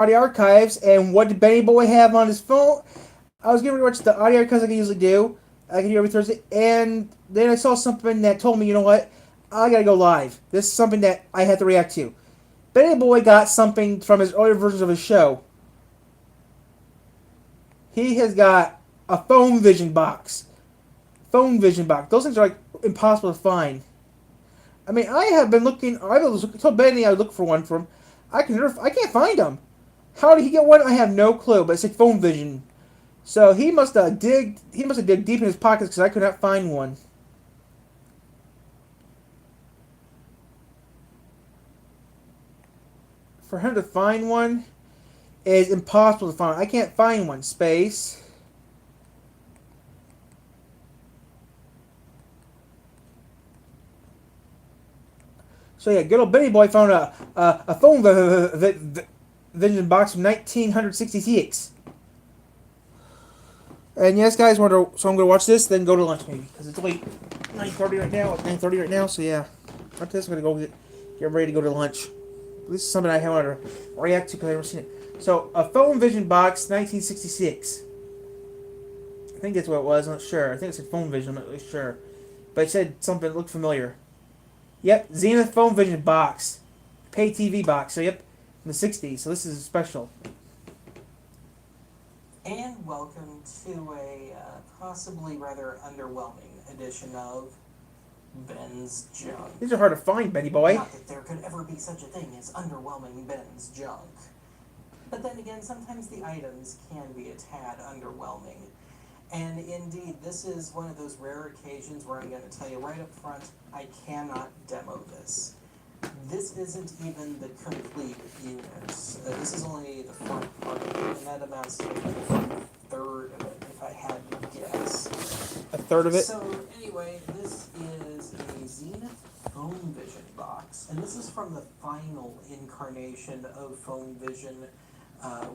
audio archives, and what did Benny Boy have on his phone? I was getting ready to watch the audio archives like I usually do. I can do every Thursday, and then I saw something that told me, you know what? I gotta go live. This is something that I have to react to. Benny Boy got something from his earlier versions of his show. He has got a phone vision box. Phone vision box. Those things are like impossible to find. I mean, I have been looking. I told Benny I would look for one from. I can't find them. How did he get one? I have no clue. But it's like phone vision. So he must have digged. He must have digged deep in his pockets because I could not find one. For him to find one is impossible to find. I can't find one. Space. So yeah, good old Benny Boy found a phone vision box from 1966. And yes, guys, so I'm gonna watch this, then go to lunch maybe because it's late, 9:30 right now. It's 9:30 right now, so yeah. After this, I'm gonna get ready to go to lunch. This is something I want to react to because I've never seen it. So a phone vision box, 1966. I think that's what it was. I'm not sure. I think it said phone vision. I'm not really sure, but it said something that looked familiar. Yep, Zenith phone vision box, pay TV box. So yep, in the 60s. So this is special. And welcome to a possibly rather underwhelming edition of Ben's Junk. These are hard to find, Benny Boy. Not that there could ever be such a thing as underwhelming Ben's Junk. But then again, sometimes the items can be a tad underwhelming. And indeed, this is one of those rare occasions where I'm going to tell you right up front, I cannot demo this. This isn't even the complete unit. This is only the front part, and that amounts to a third of it, if I had to guess. A third of it? So, anyway, this is a Zenith Phone Vision box, and this is from the final incarnation of Phone Vision,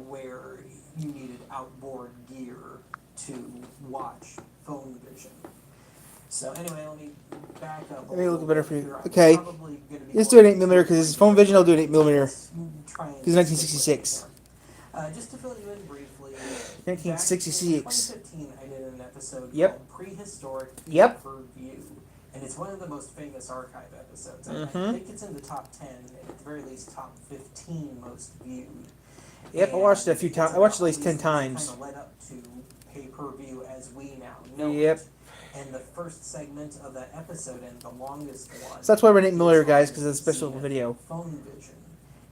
where you needed outboard gear to watch Phone Vision. So anyway, let me back up. Let me look better for you. Here. Okay. Let's do an 8mm because it's phone vision. I'll do an 8mm. Because it's 1966. Just to fill you in briefly. 1966. Back in 2015, I did an episode Yep. called Prehistoric Yep. View, and it's one of the most famous archive episodes. Mm-hmm. I think it's in the top 10, at the very least top 15 most viewed. Yep, I watched it a few times. I watched it at least 10 times. Kind of led up to pay-per-view as we now know Yep. it. And the first segment of that episode, and the longest one. So that's why we're Nate Miller, guys, because it's a special video. Phone Vision.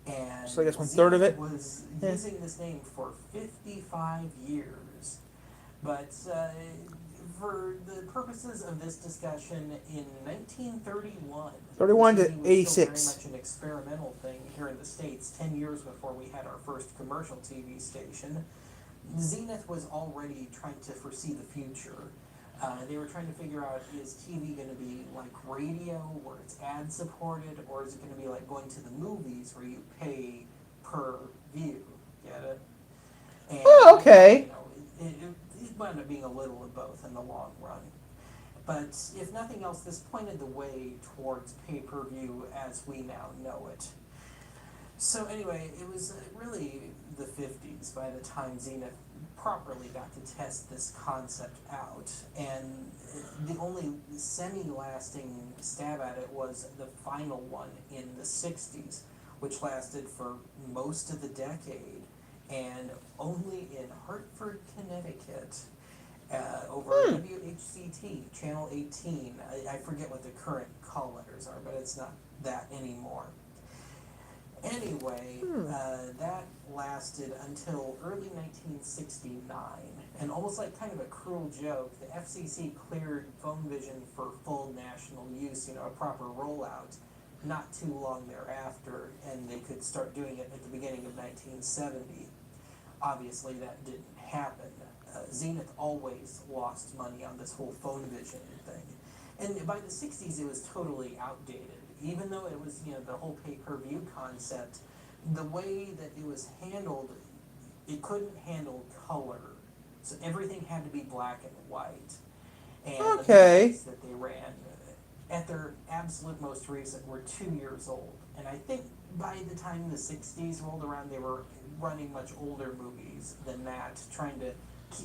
And so I guess 1/3 of it was using this name for 55 years. But for the purposes of this discussion, in 1931, 31 to TV was 86. still very much an experimental thing here in the States, 10 years before we had our first commercial TV station. Zenith was already trying to foresee the future. They were trying to figure out, is TV going to be like radio, where it's ad supported, or is it going to be like going to the movies where you pay per view? Get it? And, Oh, okay. You know, it wound up being a little of both in the long run. But if nothing else, this pointed the way towards pay-per-view as we now know it. So anyway, it was really the 50s by the time Zenith properly got to test this concept out, and the only semi-lasting stab at it was the final one in the 60s, which lasted for most of the decade, and only in Hartford, Connecticut, over WHCT, Channel 18. I forget what the current call letters are, but it's not that anymore. Anyway, that lasted until early 1969, and almost like kind of a cruel joke, the FCC cleared Phone Vision for full national use, you know, a proper rollout, not too long thereafter, and they could start doing it at the beginning of 1970. Obviously, that didn't happen. Zenith always lost money on this whole Phone Vision thing. And by the 60s, it was totally outdated. Even though it was, you know, the whole pay-per-view concept, the way that it was handled, it couldn't handle color. So everything had to be black and white. And the movies that they ran, at their absolute most recent, were 2 years old. And I think by the time the 60s rolled around, they were running much older movies than that, trying to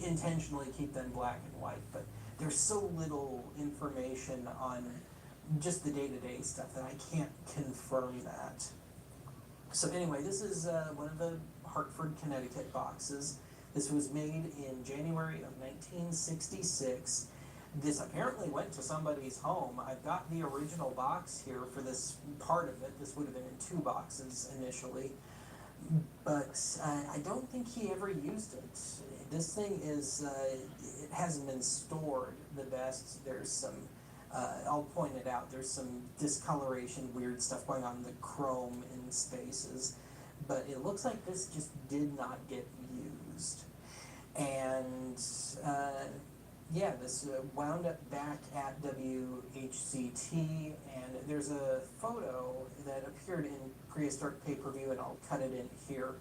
intentionally keep them black and white. But there's so little information on just the day-to-day stuff that I can't confirm that. So anyway, this is one of the Hartford, Connecticut boxes. This was made in January of 1966. This apparently went to somebody's home. I've got the original box here for this part of it. This would have been in 2 boxes initially, but I don't think he ever used it. This thing is, it hasn't been stored the best. There's some, I'll point it out, there's some discoloration, weird stuff going on in the chrome in spaces, but it looks like this just did not get used. And yeah, this wound up back at WHCT, and there's a photo that appeared in Prehistoric Pay-Per-View, and I'll cut it in here,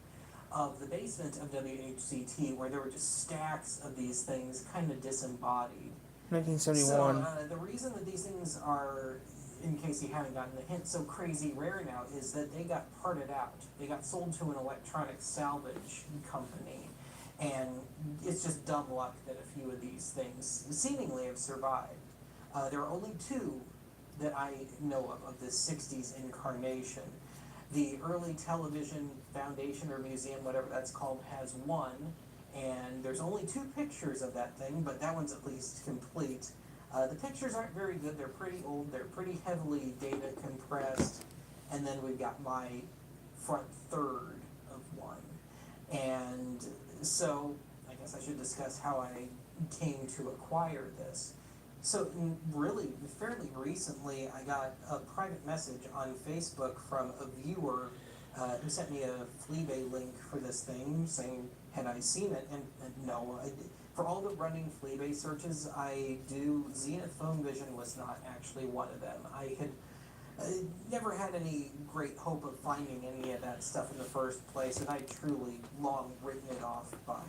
of the basement of WHCT, where there were just stacks of these things kind of disembodied. 1971. So the reason that these things are, in case you haven't gotten the hint, so crazy rare now is that they got parted out. They got sold to an electronic salvage company. And it's just dumb luck that a few of these things seemingly have survived. There are only 2 that I know of this 60s incarnation. The Early Television Foundation or Museum, whatever that's called, has 1, and there's only 2 pictures of that thing, but that one's at least complete. The pictures aren't very good, they're pretty old, they're pretty heavily data compressed, and then we've got my front third of one. And so, I guess I should discuss how I came to acquire this. So, really, fairly recently, I got a private message on Facebook from a viewer who sent me a Fleabay link for this thing, saying, had I seen it? And no, for all the running Fleabay searches I do, Zenith Phone Vision was not actually one of them. I had never had any great hope of finding any of that stuff in the first place, and I truly long written it off by,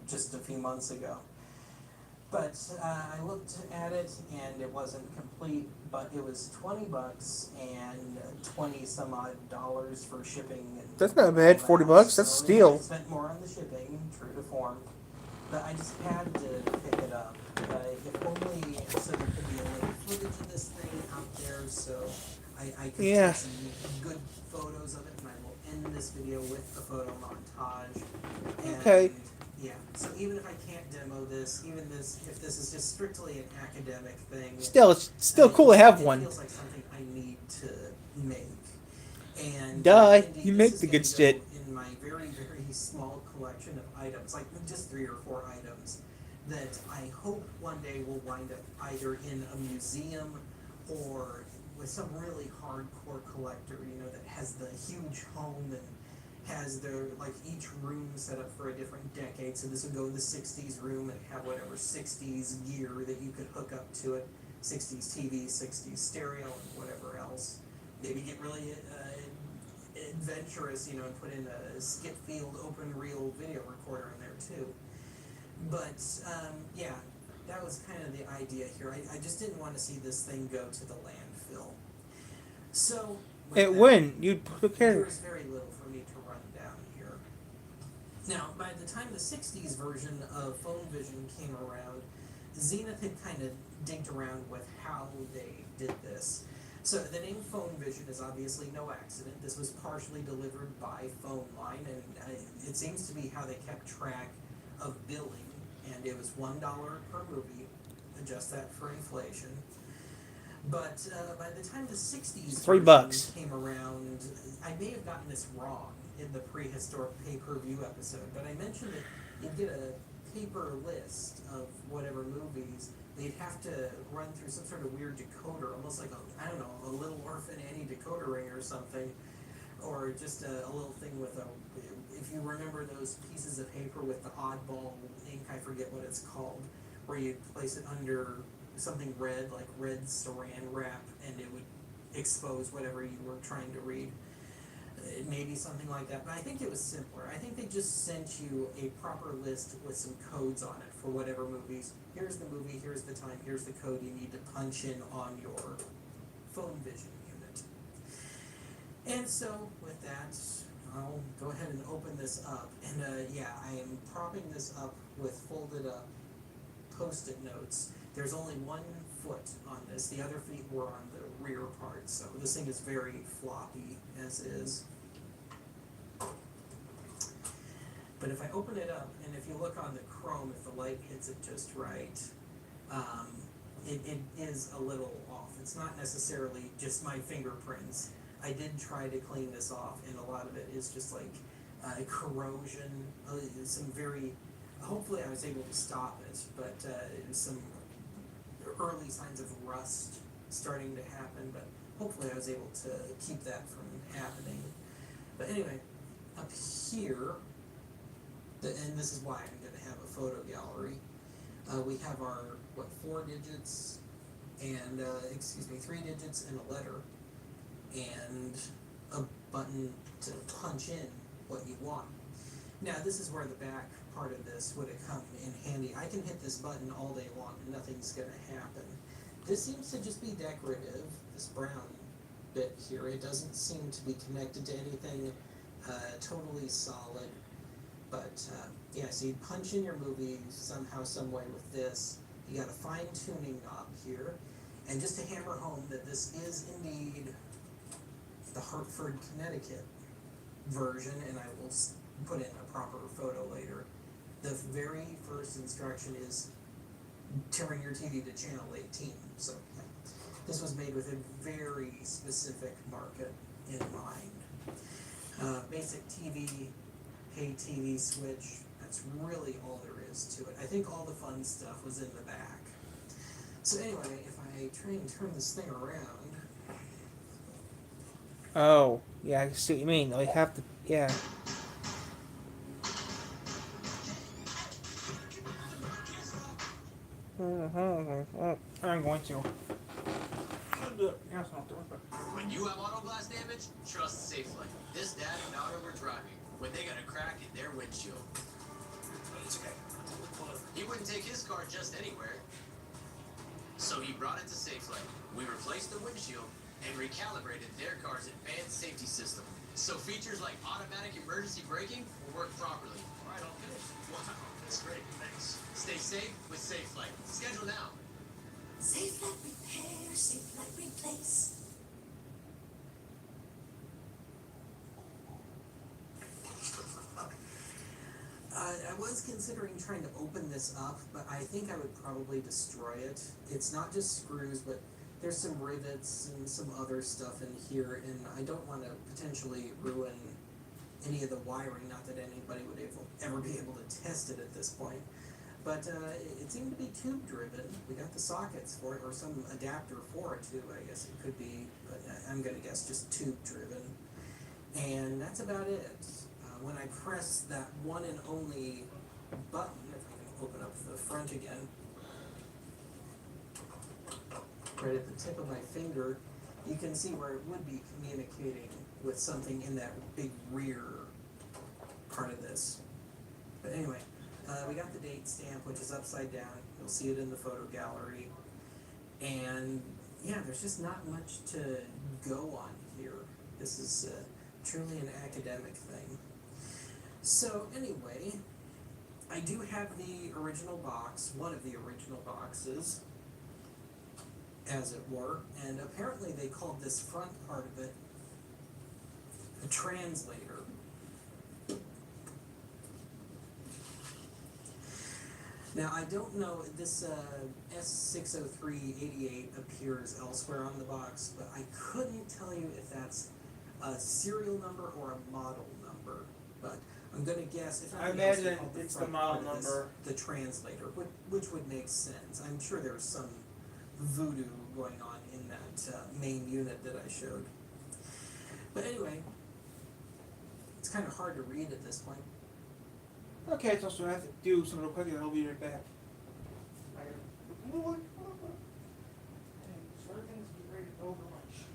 just a few months ago. But I looked at it, and it wasn't complete, but it was $20 and 20 some odd dollars for shipping. And That's not bad. $40. That's a steal. I spent more on the shipping, true to form, but I just had to pick it up. If only so there could be a little footage of this thing out there, so I could take some good photos of it, and I will end this video with a photo montage. And okay. yeah, so even if I can't demo this, if this is just strictly an academic thing, still, it's still cool to have one. It feels like something I need to make. And duh, you make the good shit. In my very, very small collection of items, like just 3 or 4 items, that I hope one day will wind up either in a museum or with some really hardcore collector, that has the huge home and has their, each room set up for a different decade. So this would go in the 60s room and have whatever 60s gear that you could hook up to it, 60s TV, 60s stereo, and whatever else. Maybe get really adventurous, and put in a skip-field open reel video recorder in there too. But, yeah, that was kind of the idea here. I just didn't want to see this thing go to the landfill. So, it wouldn't. You'd put care. There's very little for me to run down here. Now, by the time the 60s version of Phone Vision came around, Zenith had kind of digged around with how they did this. So the name Phone Vision is obviously no accident. This was partially delivered by Phone Line, and it seems to be how they kept track of billing, and it was $1 per movie. Adjust that for inflation. But by the time the 60s $3 came around, I may have gotten this wrong in the Prehistoric Pay-Per-View episode, but I mentioned that you'd get a paper list of whatever movies. They'd have to run through some sort of weird decoder, almost like a Little Orphan Annie decoder ring or something, or just a little thing with if you remember those pieces of paper with the oddball ink, I forget what it's called, where you place it under something red, like red saran wrap, and it would expose whatever you were trying to read. Maybe something like that, but I think it was simpler. I think they just sent you a proper list with some codes on it for whatever movies. Here's the movie, here's the time, here's the code you need to punch in on your Phone Vision unit. And so with that, I'll go ahead and open this up. And yeah, I am propping this up with folded up post-it notes. There's only one foot on this. The other feet were on the rear part, so this thing is very floppy as is. But if I open it up, and if you look on the chrome, if the light hits it just right, um, it is a little off. It's not necessarily just my fingerprints. I did try to clean this off, and a lot of it is just like corrosion, some very, hopefully I was able to stop it, but some early signs of rust starting to happen, but hopefully I was able to keep that from happening. But anyway, up here, and this is why I'm going to have a photo gallery, we have our, 4 digits, and, 3 digits and a letter, and a button to punch in what you want. Now, this is where the back part of this would have come in handy. I can hit this button all day long and nothing's going to happen. This seems to just be decorative, this brown bit here. It doesn't seem to be connected to anything totally solid. But yeah, so you punch in your movie somehow, some way with this. You got a fine-tuning knob here. And just to hammer home that this is indeed the Hartford, Connecticut version, and I will put in a proper photo later. The very first instruction is turn your TV to channel 18. So yeah, this was made with a very specific market in mind. Basic TV, pay TV switch, that's really all there is to it. I think all the fun stuff was in the back. So anyway, if I try and turn this thing around. Oh, yeah, I see what you mean. I have to, yeah. I'm going to. When you have auto glass damage, trust SafeLight. This dad and daughter were driving when they got a crack in their windshield. It's okay. He wouldn't take his car just anywhere. So he brought it to SafeLight. We replaced the windshield and recalibrated their car's advanced safety system. So features like automatic emergency braking will work properly. Right on this. Wow, that's great. Thanks. Stay safe with SafeLight. Schedule now. SafeLight repair, SafeLight replace. I was considering trying to open this up, but I think I would probably destroy it. It's not just screws, but there's some rivets and some other stuff in here, and I don't want to potentially ruin any of the wiring, not that anybody would ever be able to test it at this point. But it seemed to be tube driven. We got the sockets for it, or some adapter for it too, I guess it could be, but I'm going to guess just tube driven. And that's about it. When I press that one and only button, if I can open up the front again, right at the tip of my finger, you can see where it would be communicating with something in that big rear part of this. But anyway, we got the date stamp, which is upside down. You'll see it in the photo gallery. And yeah, there's just not much to go on here. This is truly an academic thing. So anyway, I do have the original box, one of the original boxes, as it were, and apparently they called this front part of it a translator. Now I don't know, this S60388 appears elsewhere on the box, but I couldn't tell you if that's a serial number or a model number, but I'm going to guess, if I nothing else, they imagine called the it's the front model part of this number. the translator, which would make sense. I'm sure there's some voodoo going on in that main unit that I showed. But anyway, it's kind of hard to read at this point. Okay, so I have to do something real quick and I'll be right back. So everything's ready to go over lunch.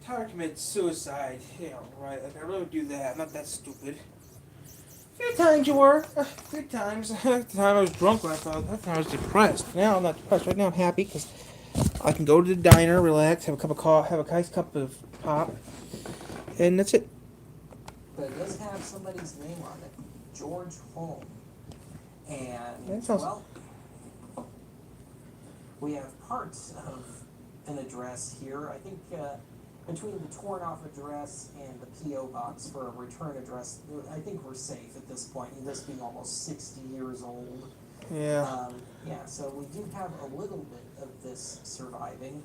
Tyler committed suicide. Yeah, right. Like, I really would do that. I'm not that stupid. A few times you were. A few times. That time I was drunk when I thought. That time I was depressed. Now I'm not depressed. Right now I'm happy because I can go to the diner, relax, have a cup of coffee, have a nice cup of pop, and that's it. But it does have somebody's name on it, George Holm. And, That sounds- well, we have parts of an address here. I think between the torn off address and the P.O. box for a return address, I think we're safe at this point, and this being almost 60 years old. Yeah. Yeah, so we do have a little bit of this surviving.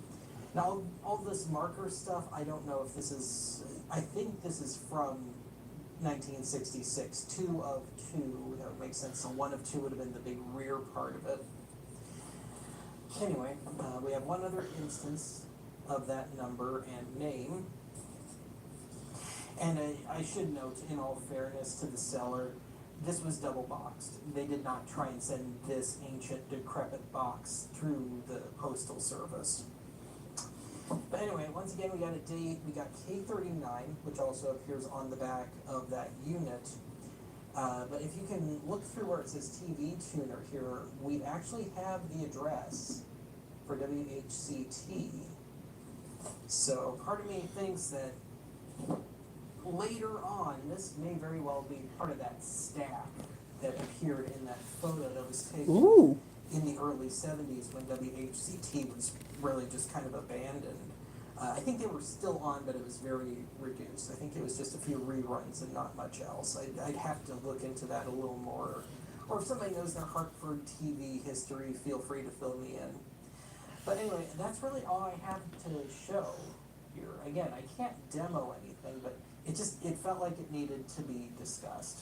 Now, all this marker stuff, I don't know if this is, I think this is from 1966, 2 of 2, that would make sense, so 1 of 2 would have been the big rear part of it. Anyway, we have one other instance of that number and name. And I should note, in all fairness to the seller, this was double boxed. They did not try and send this ancient, decrepit box through the postal service. But anyway, once again, we got a date. We got K39, which also appears on the back of that unit. But if you can look through where it says TV tuner here, we actually have the address for WHCT. So part of me thinks that later on, this may very well be part of that stack that appeared in that photo that was taken Ooh. in the early 70s when WHCT was really just kind of abandoned. I think they were still on, but it was very reduced. I think it was just a few reruns and not much else. I'd have to look into that a little more. Or if somebody knows their Hartford TV history, feel free to fill me in. But anyway, that's really all I have to show here. Again, I can't demo anything, but it felt like it needed to be discussed.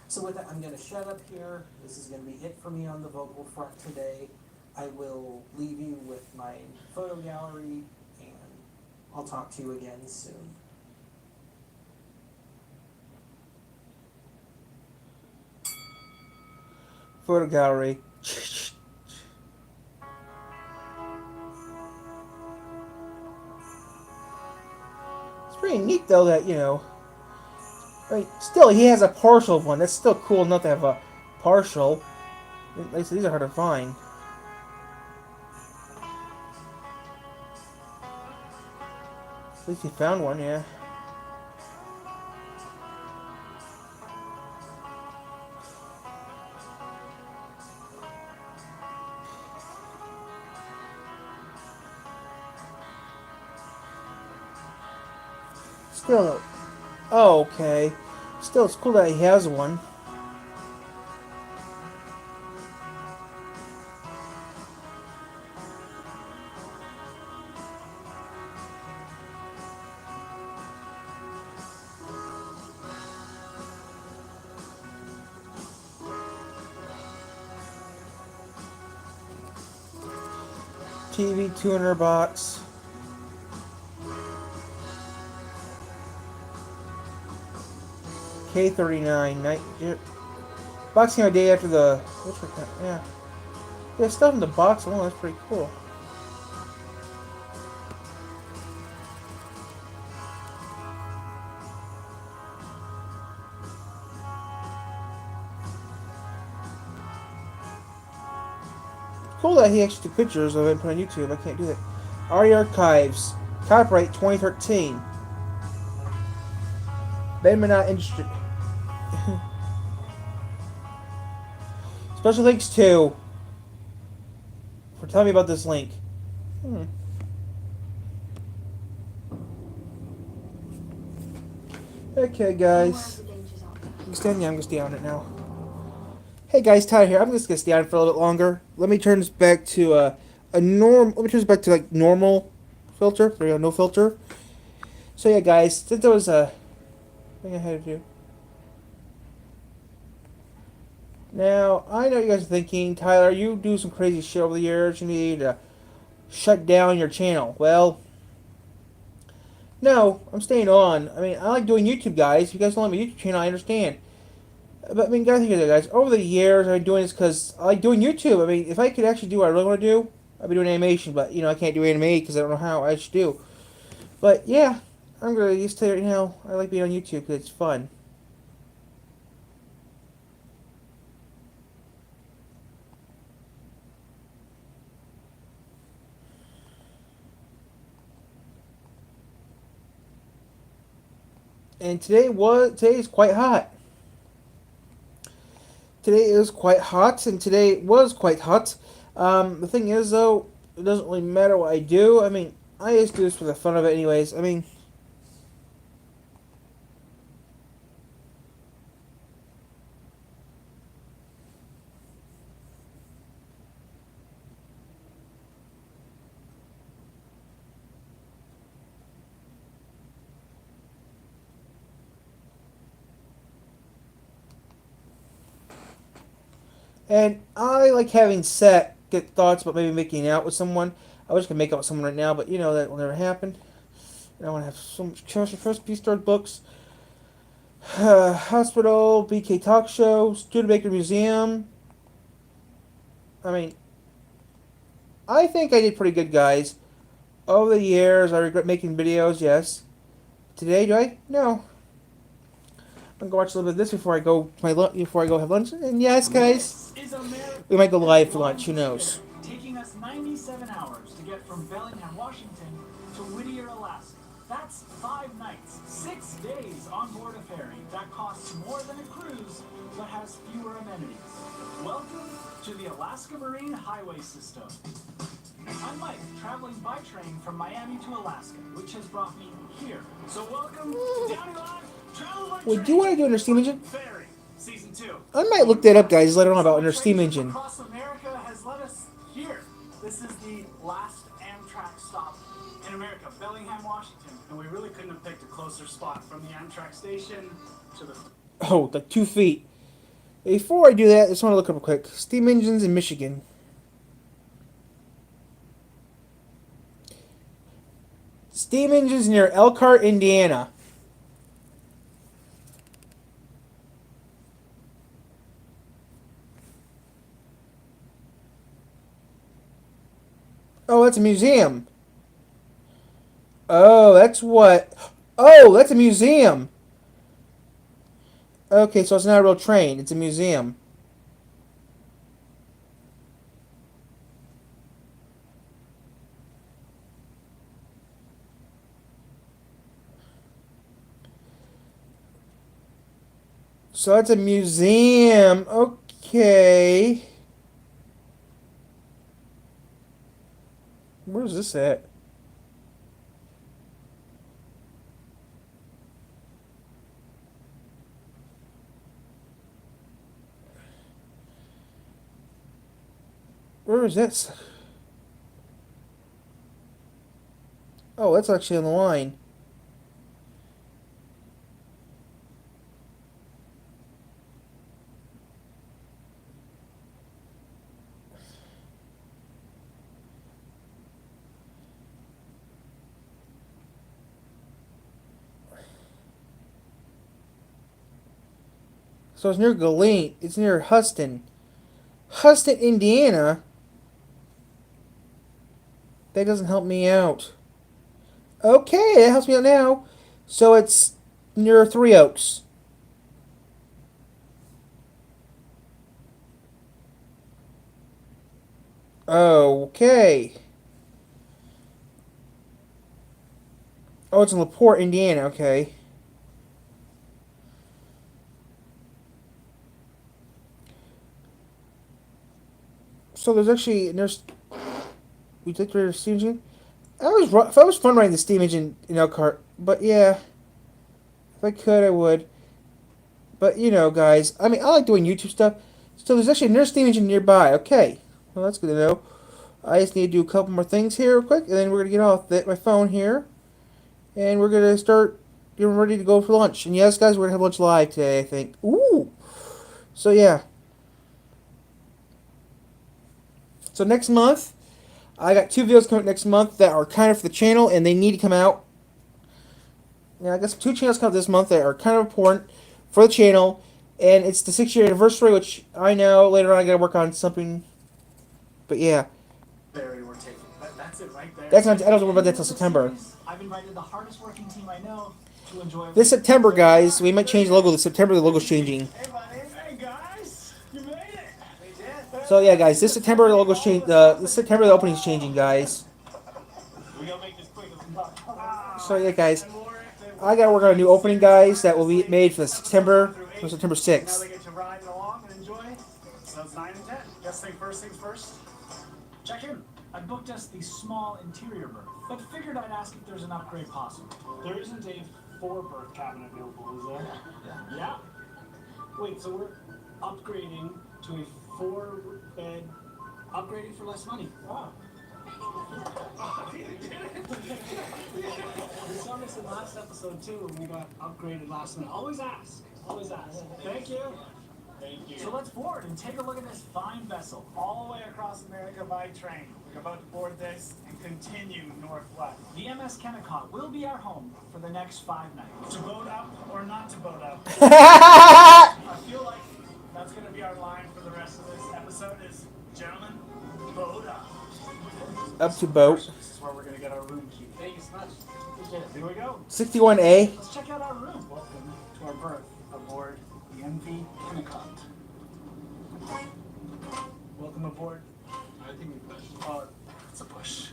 So with that, I'm going to shut up here. This is going to be it for me on the vocal front today. I will leave you with my photo gallery, and I'll talk to you again soon. Photo gallery. It's pretty neat though that, right, still he has a partial one. That's still cool enough to have a partial. Like I said, these are hard to find. At least he found one, yeah. Still, oh, okay. Still, it's cool that he has one. TV tuner box. K39 night. Boxing a day after the. Yeah. Yeah, stuff in the box alone. That's pretty cool. Cool that he actually took pictures of it and put on YouTube. I can't do that. ARRI Archives. Copyright 2013. Benmanite Industry. Special thanks to for telling me about this link. Okay, guys. I'm gonna stay on it now. Hey guys, Tyler here. I'm just gonna stay on it for a little bit longer. Let me turn this back to Let me turn this back to like normal filter. There we go, no filter. So yeah, guys, since there was a thing I had to do. Now, I know you guys are thinking, Tyler, you do some crazy shit over the years. You need to shut down your channel. Well, no, I'm staying on. I mean, I like doing YouTube, guys. If you guys don't like my YouTube channel, I understand. But, I mean, gotta think of that, guys. Over the years, I've been doing this because I like doing YouTube. I mean, if I could actually do what I really want to do, I'd be doing animation. But, I can't do animation because I don't know how I should do. But, yeah, I'm gonna just tell you right now, I like being on YouTube because it's fun. And today is quite hot. Today is quite hot, and today was quite hot. The thing is, though, it doesn't really matter what I do. I mean, I just do this for the fun of it, anyways. I mean, and I like having get thoughts about maybe making out with someone. I was gonna make out with someone right now, but you know that will never happen. And I want to have so much cash. First, P-Start books, hospital, BK talk show, Studebaker Museum. I mean, I think I did pretty good, guys. Over the years, I regret making videos. Yes. Today, do I? No. I'm gonna watch a little bit of this before I go have lunch. And yes, guys, we might go live for lunch. Who knows? Taking us 97 hours to get from Bellingham, Washington to Whittier, Alaska. That's 5 nights, 6 days on board a ferry that costs more than a cruise but has fewer amenities. Welcome to the Alaska Marine Highway System. I'm Mike, traveling by train from Miami to Alaska, which has brought me here. So welcome to Down Live. Wait, do you want to do Under Steam Engine? Ferry, Season 2. I might look that up, guys, later on about Under Steam Engine. Across America has led us here. This is the last Amtrak stop in America, Bellingham, Washington. And we really couldn't have picked a closer spot from the Amtrak station to the... Oh, like 2 feet. Before I do that, I just want to look up real quick. Steam engines in Michigan. Steam engines near Elkhart, Indiana. Oh, that's a museum. Oh, that's what... Oh, that's a museum. Okay, so it's not a real train. It's a museum. So that's a museum. Okay. Where's this at? Where is this? Oh, that's actually on the line. So it's near Galeen. It's near Huston. Huston, Indiana? That doesn't help me out. Okay, that helps me out now. So it's near Three Oaks. Okay. Oh, it's in LaPorte, Indiana. Okay. So there's actually we did the steam engine. That was fun riding the steam engine in Elkhart, but yeah, if I could, I would. But you know, guys, I mean, I like doing YouTube stuff. So there's actually another steam engine nearby. Okay, well that's good to know. I just need to do a couple more things here real quick, and then we're gonna get off my phone here, and we're gonna start getting ready to go for lunch. And yes, guys, we're gonna have lunch live today, I think. Ooh. So yeah. So next month, I got 2 videos coming next month that are kind of for the channel, and they need to come out. Yeah, I guess 2 channels come out this month that are kind of important for the channel, and it's the 6-year anniversary, which I know later on I gotta work on something. But yeah, Ferry we're taking. That's it right there. I don't know about that till September. I I've invited the hardest working team I know to enjoy This September, guys, we might change the logo. This September, the logo's changing. Hey, buddy. Hey, guys. You made it. We did. So yeah, guys, this September the logo's changing. This September the opening's changing, guys. We gotta make this quick. So yeah, guys, I gotta work on a new opening, guys, that will be made for September 6th. Now they get to ride along and enjoy. So it's 9 and 10. First things first. Check in. I booked us the small interior berth, but figured I'd ask if there's an upgrade possible. There isn't a 4-berth cabin available, is there? Yeah. Wait, so we're upgrading to a 4-bed, upgrading for less money. Wow. We saw this in last episode too, when we got upgraded last minute. Always ask. Always ask. Thank you. Thank you. So let's board and take a look at this fine vessel, all the way across America by train. We're about to board this and continue northwest. The MS Kennecott will be our home for the next 5 nights. To boat up or not to boat up? I feel like that's going to be our line for the rest of this episode is, gentlemen, boat up. Up to boat. This is where we're going to get our room key. Thank you so much. Here we go. 61A. Let's check out our room. Welcome to our berth aboard the MV Kennecott. Welcome aboard. I think we pushed. Oh, it's a push.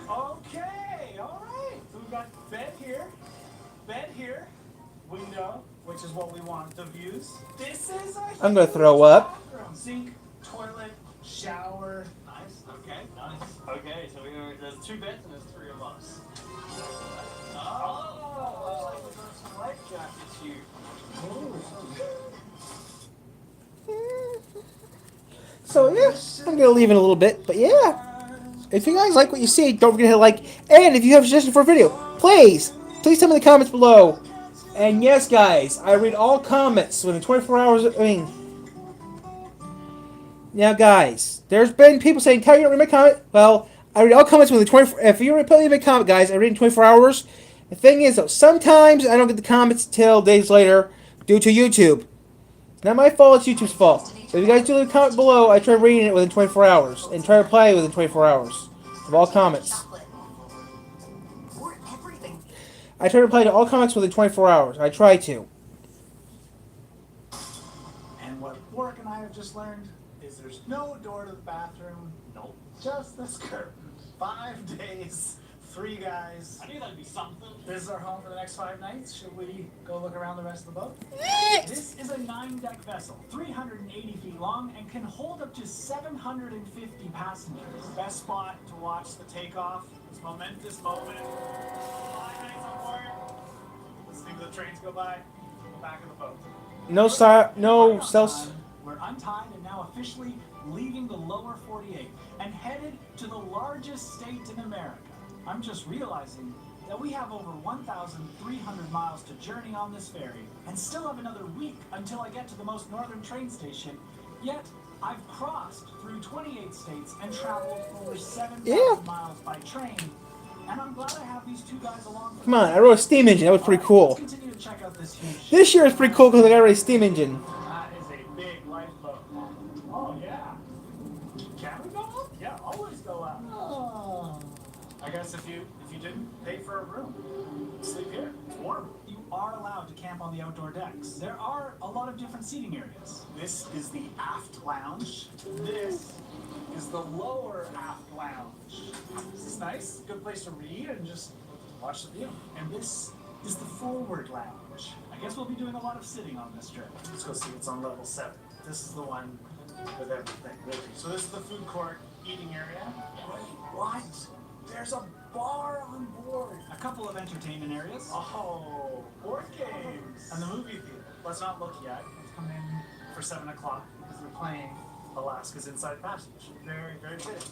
Okay, all right. So we've got bed here, window, which is what we want, the views. This is a I'm gonna throw up. bathroom. Sink, toilet, shower. Nice. Okay. Nice. Okay. So there's 2 beds and there's 3 of us. Oh, Like we've got some life jackets here. So yeah, I'm gonna leave in a little bit, but yeah. If you guys like what you see, don't forget to hit like, and if you have a suggestion for a video, please tell me in the comments below. And yes, guys, I read all comments within 24 hours. Now, guys, there's been people saying, "Tell you don't read my comment." Well, I read all comments within 24. If you put me in a comment, guys, I read in 24 hours. The thing is, though, sometimes I don't get the comments till days later due to YouTube. It's not my fault; it's YouTube's fault. So if you guys do leave a comment below, I try reading it within 24 hours and try to reply within 24 hours of all comments. Chocolate. For everything. I try to reply to all comments within 24 hours. I try to. And what Warwick and I have just learned is there's no door to the bathroom. Nope. Just this curtain. 5 days, 3 guys. I knew that'd be something. This is our home for the next 5 nights. Should we go look around the rest of the boat? This is a 9-deck vessel, 380 feet long, and can hold up to 750 passengers. Best spot to watch the takeoff. This momentous moment. 5 nights on board. Listening to the trains go by. The back of the boat. No Right on cells. time, we're untied and now officially leaving the lower 48 and headed to the largest state in America. I'm just realizing that we have over 1,300 miles to journey on this ferry and still have another week until I get to the most northern train station. Yet, I've crossed through 28 states and traveled over 7,000 miles by train. And I'm glad I have these 2 guys along. Come on, I wrote a steam engine. That was pretty cool. Let's continue to check out this huge. This year is pretty cool because I got a steam engine. That is a big lifeboat. Oh yeah. Can we go up? Yeah, always go up. Oh. I guess if you didn't pay for a room, sleep here. It's warm. You are allowed to camp on the outdoor decks. There are a lot of different seating areas. This is the aft lounge. This is the lower aft lounge. This is nice. Good place to read and just watch the view. And this is the forward lounge. I guess we'll be doing a lot of sitting on this trip. Let's go see what's on level 7. This is the one with everything. So this is the food court eating area. Wait, what? There's a bar on board. A couple of entertainment areas. Oh, board games. And the movie theater. Let's not look yet. We've come in for 7 o'clock because we're playing Alaska's Inside Passage. Very, very good.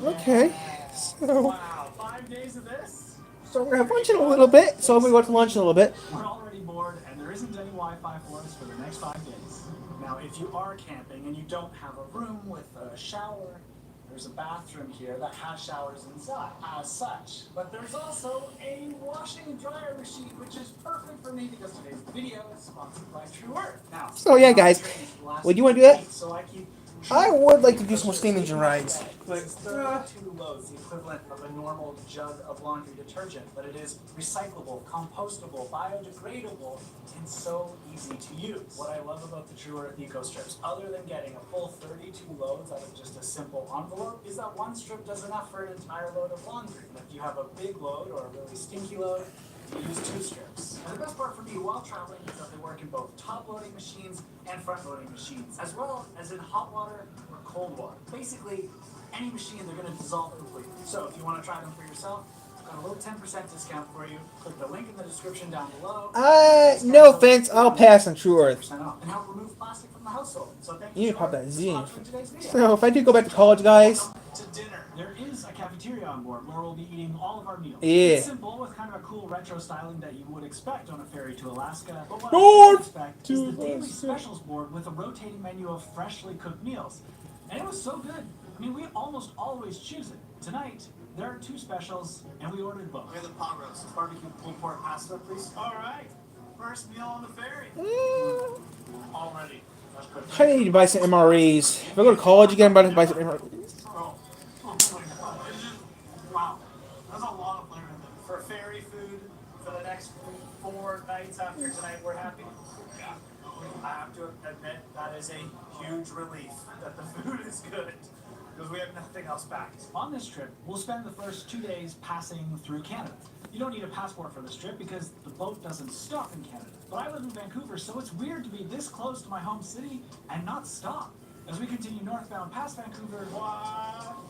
Okay. So, Wow, 5 days of this? so we're gonna have lunch in a little bit. So I'm gonna go to lunch in a little bit. We're already bored, and there isn't any Wi-Fi for us for the next 5 days. Now, if you are camping and you don't have a room with a shower, there's a bathroom here that has showers inside, as such. But there's also a washing and dryer machine, which is perfect for me because today's video is sponsored by True Earth. Now, So, yeah, guys, last would you wanna do that? week, so I keep I would like to do some more steam engine rides, but It's 32 loads, the equivalent of a normal jug of laundry detergent, but it is recyclable, compostable, biodegradable, and so easy to use. What I love about the True Earth Eco Strips, other than getting a full 32 loads out of just a simple envelope, is that one strip does enough for an entire load of laundry. If you have a big load or a really stinky load, you use 2 strips. And the best part for me while traveling is that they work in both top-loading machines and front-loading machines, as well as in hot water or cold water. Basically, any machine they're going to dissolve completely. So if you want to try them for yourself, I've got a little 10% discount for you. Click the link in the description down below. No thanks. I'll pass on True Earth. 10% off and help remove plastic from the household. So thank You you. need to pop that Z in. Sponsoring today's video. So if I do go back to college, guys, To dinner. There is a cafeteria on board where we'll be eating all of our meals. Yeah. It's simple with kind of a cool retro styling that you would expect on a ferry to Alaska. But what North I didn't expect is the to daily Alaska. specials board with a rotating menu of freshly cooked meals. And it was so good. I mean, we almost always choose it. Tonight, there are 2 specials, and we ordered both. We're the pot roast. Barbecue pulled pork pasta, please. All right. First meal on the ferry. Already. That's good. I need to buy some MREs. If I go to college again, I'm about to buy some MREs. Oh my god. It's just, wow. That's a lot of flavor in there. For ferry food, for the next 4 nights after tonight, we're happy. Yeah. I have to admit, that is a huge relief that the food is good, because we have nothing else back. On this trip, we'll spend the first 2 days passing through Canada. You don't need a passport for this trip because the boat doesn't stop in Canada. But I live in Vancouver, so it's weird to be this close to my home city and not stop. As we continue northbound past Vancouver,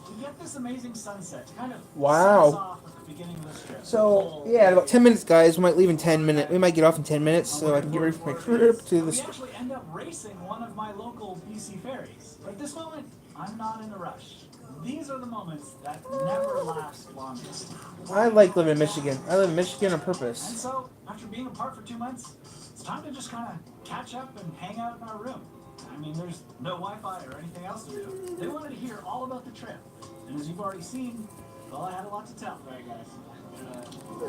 we get this amazing sunset to kind of Wow. set us off at the beginning of this trip. So yeah, in about 10 minutes, guys. We might leave in 10 minutes. We might get off in 10 minutes, so I can get ready for my trip to We the. actually end up racing one of my local BC ferries. But at this moment, I'm not in a rush. These are the moments that never last longest. I like living in Michigan. I live in Michigan on And purpose. so, after being apart for 2 months, it's time to just kind of catch up and hang out in our room. I mean, there's no Wi-Fi or anything else to do. They wanted to hear all about the trip. And as you've already seen, well, I had a lot to tell. Right, guys.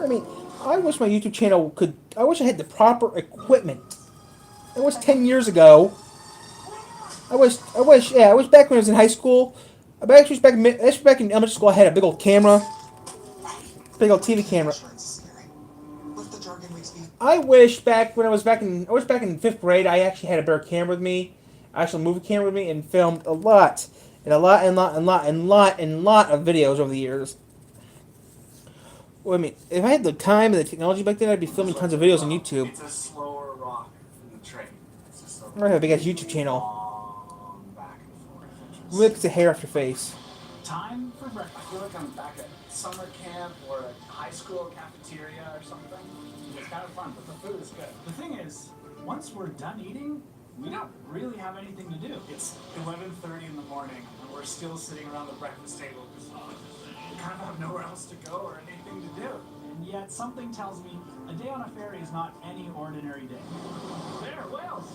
I mean, I wish my YouTube channel could. I wish I had the proper equipment. It was 10 years ago. I wish. Yeah, I wish back when I was in high school. I actually back in elementary school. I had a big old camera, big old TV camera. I wish back when I was back in 5th grade, I actually had a better camera with me, actual movie camera with me, and filmed a lot of videos over the years. Well, I mean, if I had the time and the technology back then, I'd be filming tons of videos on YouTube. It's a slower rock than the train. It's just a I have a big ass YouTube channel long back and forth. with the hair off your face. Time for breakfast. I feel like I'm back at summer camp or a high school cafeteria or something. It's kind of fun, but the food is good. The thing is, once we're done eating, we don't really have anything to do. It's 11:30 in the morning, and we're still sitting around the breakfast table because we kind of have nowhere else to go or anything to do. And yet, something tells me a day on a ferry is not any ordinary day. There, whales!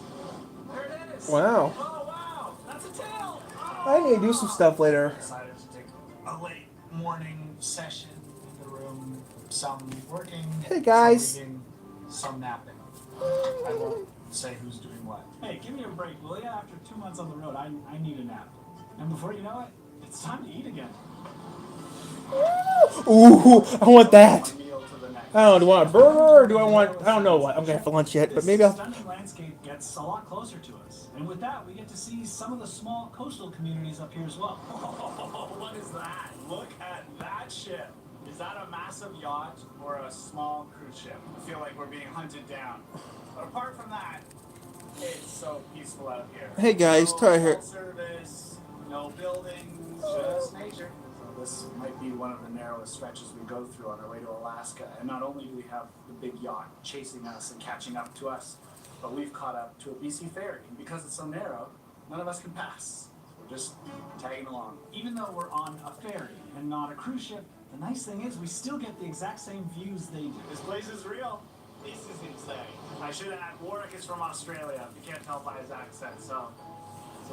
There it is! Wow. Oh, wow! That's a tail! Oh. I need to do some stuff later. Decided to take a late morning session in the room. Some working, Hey, guys. some reading, some napping. I won't say who's doing what. Hey, give me a break, will ya? After 2 months on the road, I need a nap. And before you know it, it's time to eat again. Ooh, I want that. One meal to the next. I don't know, do I want a burger or do I want... I don't know what I'm going to have for lunch yet, but This maybe I'll... stunning landscape gets a lot closer to us. And with that, we get to see some of the small coastal communities up here as well. What is that? Look at that ship. Is that a massive yacht or a small cruise ship? I feel like we're being hunted down. But apart from that, it's so peaceful out here. Hey, guys, no Tyler here. cell service, no buildings, just nature. So this might be one of the narrowest stretches we go through on our way to Alaska. And not only do we have the big yacht chasing us and catching up to us, but we've caught up to a BC ferry. And because it's so narrow, none of us can pass. We're just tagging along. Even though we're on a ferry and not a cruise ship, the nice thing is we still get the exact same views they do. This place is real. This is insane. I should have had Warwick is from Australia. You can't tell by his accent, so.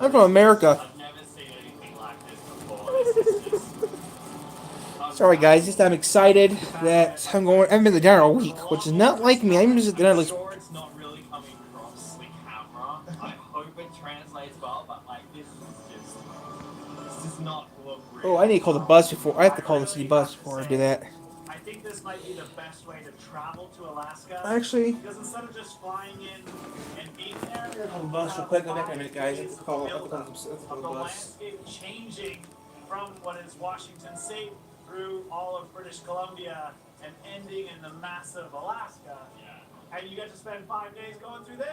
I'm from America. I've never seen anything like this before. This is just... Sorry, guys, just I'm excited that I'm going... I haven't been to dinner all week, which is not like me. I'm just at dinner like... Sure, it's not really coming across the camera. I hope it translates well, but like this is just not look real. Oh, I need to call the bus before. I have to call the city bus before I do that. I think this might be the best way to travel to Alaska. Actually, Because instead of just flying in and being there, I'm gonna call the bus real quick. Go back in a minute, guys. I have to call the of the bus. landscape changing from what is Washington State through all of British Columbia and ending in the massive Alaska. Yeah. And you get to spend 5 days going through this.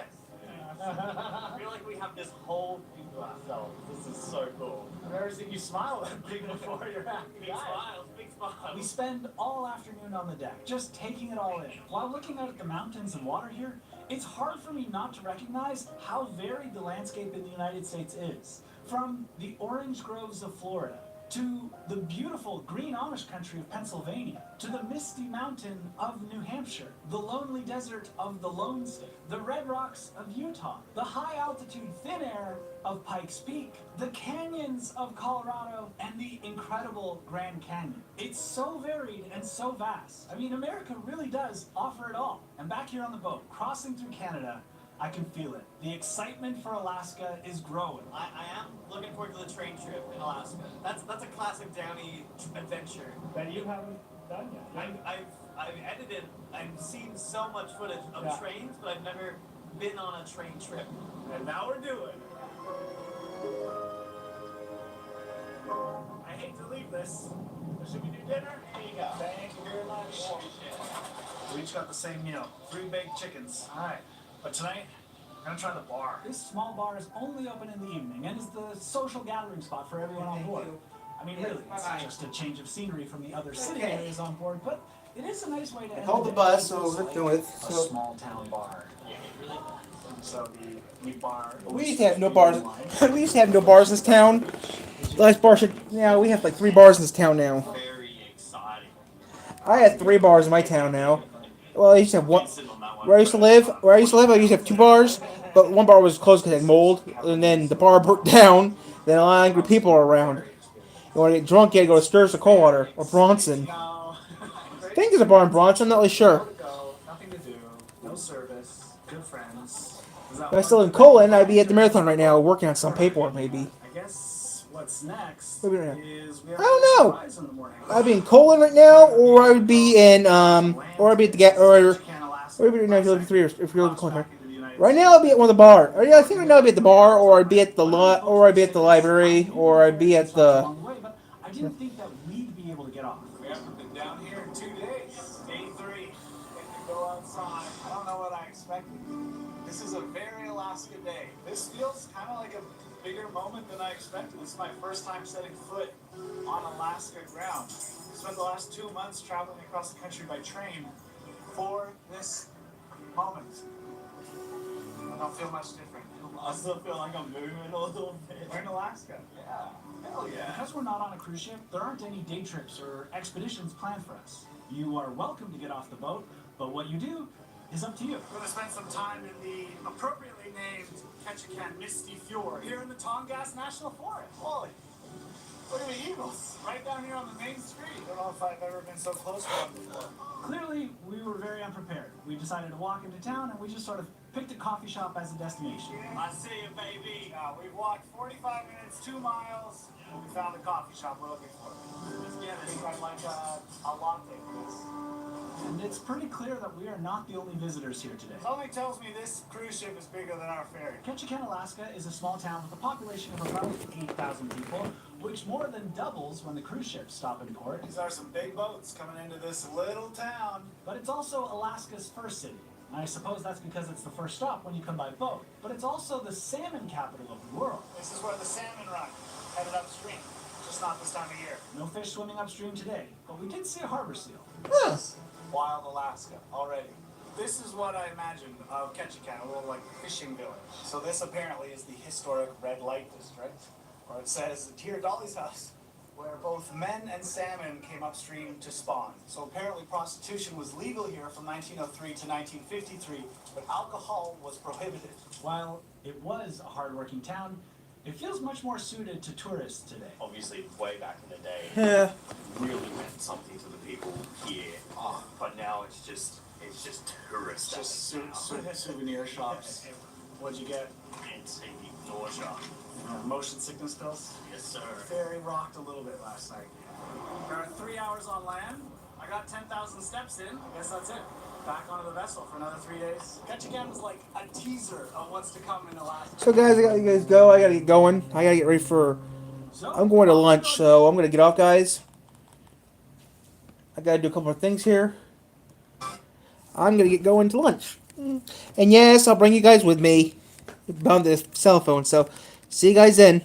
I feel like we have this whole thing to ourselves. This is so cool. I've never seen you smile that big before. You're happy. Big smiles, big smiles. We spend all afternoon on the deck, just taking it all in. While looking out at the mountains and water here, it's hard for me not to recognize how varied the landscape in the United States is. From the orange groves of Florida, to the beautiful green Amish country of Pennsylvania, to the misty mountain of New Hampshire, the lonely desert of the Lone State, the red rocks of Utah, the high altitude thin air of Pikes Peak, the canyons of Colorado, and the incredible Grand Canyon. It's so varied and so vast. I mean, America really does offer it all. And back here on the boat, crossing through Canada, I can feel it. The excitement for Alaska is growing. I am looking forward to the train trip in Alaska. That's a classic Downey adventure. That you haven't done yet. I've edited and seen so much footage of Yeah. trains, but I've never been on a train trip. And now we're doing it. I hate to leave this. But should we do dinner? Here you go. Thank you very much. We each got the same meal. 3 baked chickens. Alright. But tonight, I'm gonna try the bar. This small bar is only open in the evening and is the social gathering spot for everyone on board. I mean, really, it's just a change of scenery from the other city areas on board, but it is a nice way to end called the the day. bus, so It's let's like do it. A So- small town bar. So the bar. We used to have no bars. We used to have no bars in this town. Last bar should. Now we have like 3 bars in this town now. Very exciting. I have 3 bars in my town now. Well, I used to have one. Sitting on that one. Where I used to live, I used to have 2 bars, but one bar was closed because it had mold, and then the bar burnt down. Then a lot of angry people were around. You want to get drunk, you had to go to Sturgis or Coldwater or Bronson. No. I think there's a bar in Bronson. I'm not really sure. Go, nothing to do, no service, good friends. If I still in Colon, I'd be at the marathon right now, working on some paperwork maybe. I guess what's next Maybe not. is we have I don't know. surprise in the morning. I'd be in Colon right now, or I would be in or I'd be at the or maybe no, if you're looking 3 or if you're looking Colon. Right now, I'd be at one of the bar. Or, yeah, I think right now I'd be at the bar, or I'd be at the or I'd be at the library, or I'd be at the. Along the way, but I didn't think that we'd be able to get off. We haven't been down here in 2 days. Day 3. Getting to go outside. I don't know what I expected. This is a very Alaska day. This feels kind of like a bigger moment than I expected. This is my first time setting foot on Alaska ground. I spent the last 2 months traveling across the country by train for this moment. I don't feel much different. I still feel like I'm moving a little bit. We're in Alaska. Yeah. Hell yeah. Because we're not on a cruise ship, there aren't any day trips or expeditions planned for us. You are welcome to get off the boat, but what you do is up to you. We're going to spend some time in the appropriately named Ketchikan Misty Fjord here in the Tongass National Forest. Holy, look at the eagles right down here on the main street. I don't know if I've ever been so close to one before. Clearly, we were very unprepared. We decided to walk into town and we just sort of picked a coffee shop as a destination. I see you, baby. We've walked 45 minutes, 2 miles, and we found the coffee shop we're looking for. Let's get I it. think I'd like a latte, please. And it's pretty clear that we are not the only visitors here today. Something tells me this cruise ship is bigger than our ferry. Ketchikan, Alaska is a small town with a population of about 8,000 people, which more than doubles when the cruise ships stop in port. These are some big boats coming into this little town. But it's also Alaska's first city. I suppose that's because it's the first stop when you come by boat. But it's also the salmon capital of the world. This is where the salmon run, headed upstream. Just not this time of year. No fish swimming upstream today, but we did see a harbor seal. Wild Alaska, already. This is what I imagined of Ketchikan, a little like fishing village. So this apparently is the historic red light district, where it says, Dear Dolly's house, where both men and salmon came upstream to spawn. So apparently prostitution was legal here from 1903 to 1953, but alcohol was prohibited. While it was a hardworking town, it feels much more suited to tourists today. Obviously, way back in the day, Yeah. really meant something to the people here. But now it's just tourist. Just souvenir shops. What'd you get? Insane nausea. Motion sickness pills? Yes, sir. Ferry rocked a little bit last night. There are 3 hours on land. I got 10,000 steps in. I guess that's it. Back onto the vessel for another 3 days. Ketchikan was like a teaser of what's to come in Alaska. So guys, I gotta let you guys go. I gotta get going. I gotta get ready for. So, I'm going to lunch, so I'm gonna get off, guys. I gotta do a couple more things here. I'm gonna get going to lunch. And yes, I'll bring you guys with me on the cell phone. So, see you guys then.